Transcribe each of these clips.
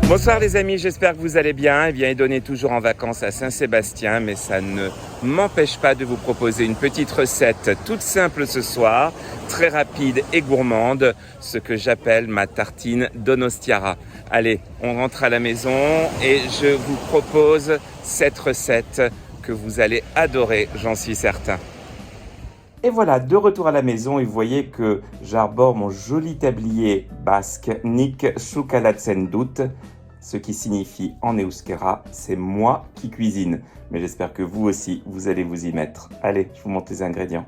Bonsoir les amis, j'espère que vous allez bien. Edouard est toujours en vacances à Saint-Sébastien, mais ça ne m'empêche pas de vous proposer une petite recette toute simple ce soir, très rapide et gourmande, ce que j'appelle ma tartine Donostiara. Allez, on rentre à la maison et je vous propose cette recette que vous allez adorer, j'en suis certain. Et voilà, de retour à la maison et vous voyez que j'arbore mon joli tablier basque Nik Sukalatsendut, ce qui signifie en euskera, c'est moi qui cuisine. Mais j'espère que vous aussi, vous allez vous y mettre. Allez, je vous montre les ingrédients.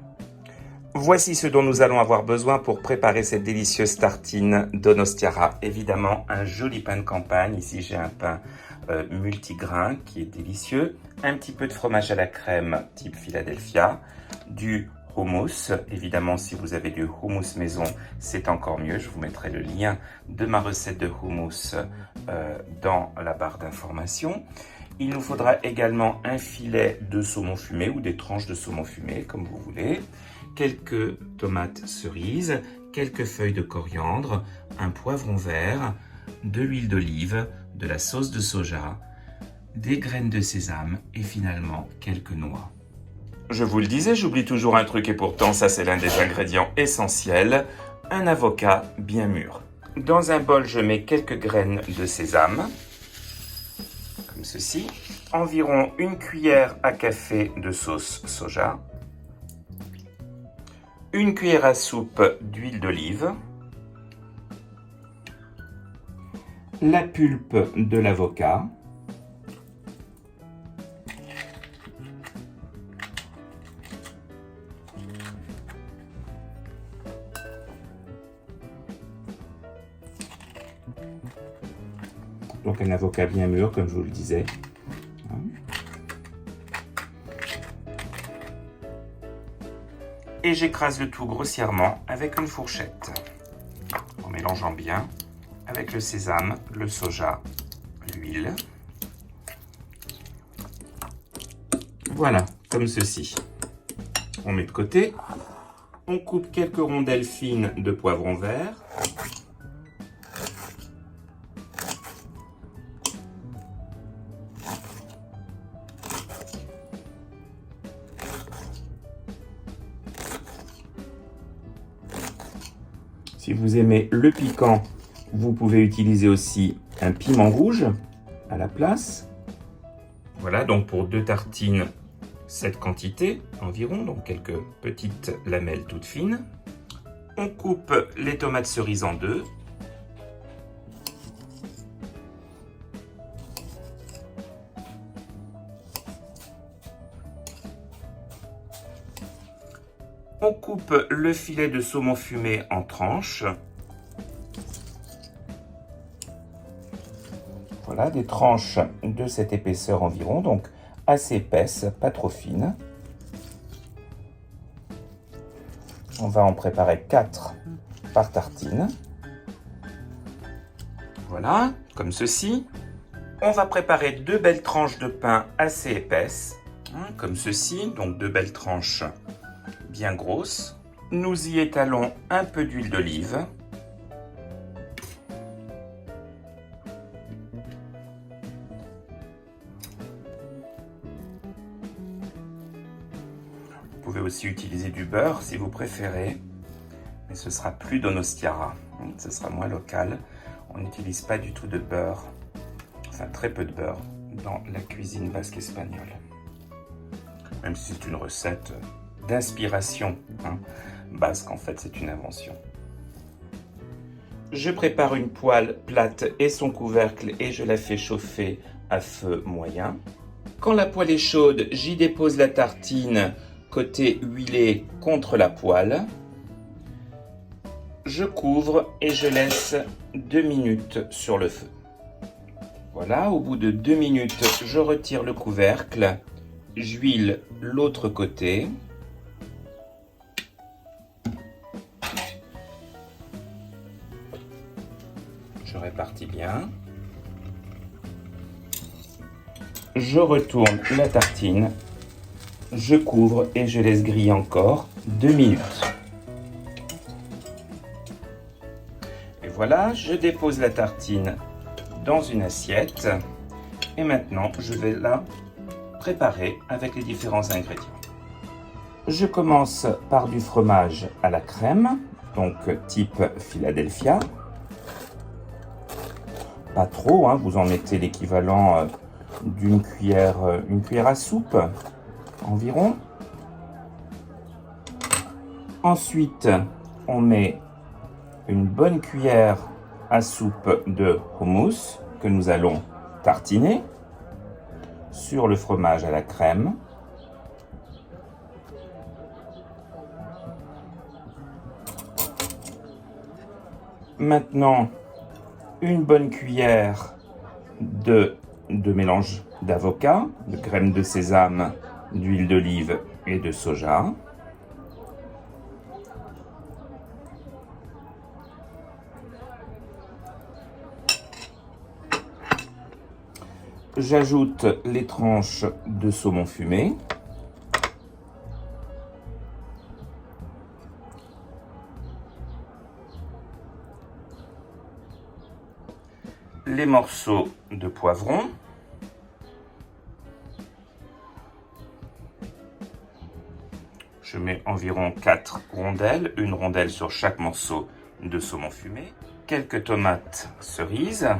Voici ce dont nous allons avoir besoin pour préparer cette délicieuse tartine Donostiara. Évidemment, un joli pain de campagne. Ici, j'ai un pain multigrain qui est délicieux. Un petit peu de fromage à la crème type Philadelphia. Du hummus. Évidemment, si vous avez du hummus maison, c'est encore mieux. Je vous mettrai le lien de ma recette de hummus dans la barre d'information. Il nous faudra également un filet de saumon fumé ou des tranches de saumon fumé, comme vous voulez. Quelques tomates cerises, quelques feuilles de coriandre, un poivron vert, de l'huile d'olive, de la sauce de soja, des graines de sésame et finalement quelques noix. Je vous le disais, j'oublie toujours un truc et pourtant ça c'est l'un des ingrédients essentiels, un avocat bien mûr. Dans un bol, je mets quelques graines de sésame, comme ceci, environ une cuillère à café de sauce soja, une cuillère à soupe d'huile d'olive, la pulpe de l'avocat, donc un avocat bien mûr, comme je vous le disais. Et j'écrase le tout grossièrement avec une fourchette, en mélangeant bien avec le sésame, le soja, l'huile. Voilà, comme ceci. On met de côté. On coupe quelques rondelles fines de poivron vert. Si vous aimez le piquant, vous pouvez utiliser aussi un piment rouge à la place. Voilà, donc pour 2 tartines, cette quantité environ, donc quelques petites lamelles toutes fines. On coupe les tomates cerises en 2. On coupe le filet de saumon fumé en tranches. Voilà, des tranches de cette épaisseur environ, donc assez épaisses, pas trop fines. On va en préparer 4 par tartine. Voilà, comme ceci. On va préparer 2 belles tranches de pain assez épaisses, comme ceci, donc 2 belles tranches bien grosses. Nous y étalons un peu d'huile d'olive. Vous pouvez aussi utiliser du beurre si vous préférez, mais ce sera plus Donostiara, ce sera moins local. On n'utilise pas du tout de beurre, enfin très peu de beurre, dans la cuisine basque espagnole. Même si c'est une recette d'inspiration basque, en fait c'est une invention. Je prépare une poêle plate et son couvercle et je la fais chauffer à feu moyen. Quand la poêle est chaude, j'y dépose la tartine côté huilé contre la poêle. Je couvre et je laisse 2 minutes sur le feu. Voilà, au bout de 2 minutes, je retire le couvercle, j'huile l'autre côté. Je répartis bien. Je retourne la tartine, je couvre et je laisse griller encore 2 minutes. Et voilà, je dépose la tartine dans une assiette. Et maintenant, je vais la préparer avec les différents ingrédients. Je commence par du fromage à la crème, donc type Philadelphia. Pas trop, hein, vous en mettez l'équivalent d'une cuillère, une cuillère à soupe environ. Ensuite, on met une bonne cuillère à soupe de houmous que nous allons tartiner sur le fromage à la crème. Maintenant, une bonne cuillère de mélange d'avocat, de crème de sésame, d'huile d'olive et de soja. J'ajoute les tranches de saumon fumé. Les morceaux de poivron. Je mets environ 4 rondelles, une rondelle sur chaque morceau de saumon fumé. Quelques tomates cerises.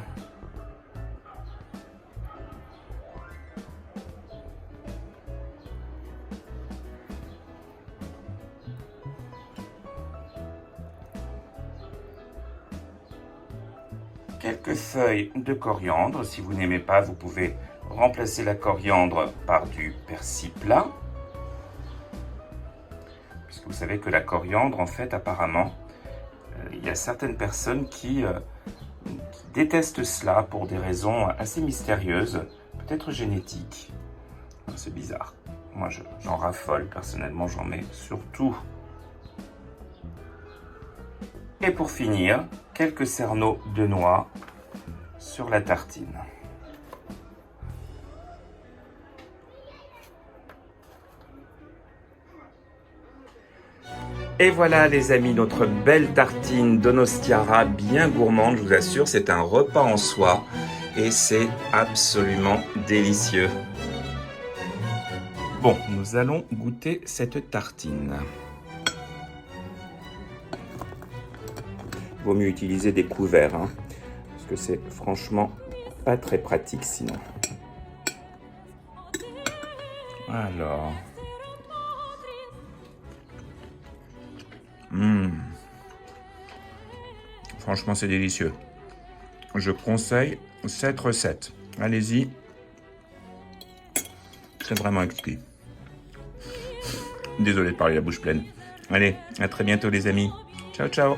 Quelques feuilles de coriandre. Si vous n'aimez pas, vous pouvez remplacer la coriandre par du persil plat. Puisque vous savez que la coriandre, en fait, apparemment, il y a certaines personnes qui détestent cela pour des raisons assez mystérieuses, peut-être génétiques. C'est bizarre. Moi, j'en raffole. Personnellement, j'en mets surtout. Et pour finir, quelques cerneaux de noix sur la tartine. Et voilà les amis, notre belle tartine Donostiara bien gourmande, je vous assure, c'est un repas en soi et c'est absolument délicieux. Bon, nous allons goûter cette tartine. Vaut mieux utiliser des couverts, hein, parce que c'est franchement pas très pratique sinon. Alors... Franchement, c'est délicieux. Je conseille cette recette. Allez-y. C'est vraiment exquis. Désolé de parler la bouche pleine. Allez, à très bientôt les amis. Ciao, ciao.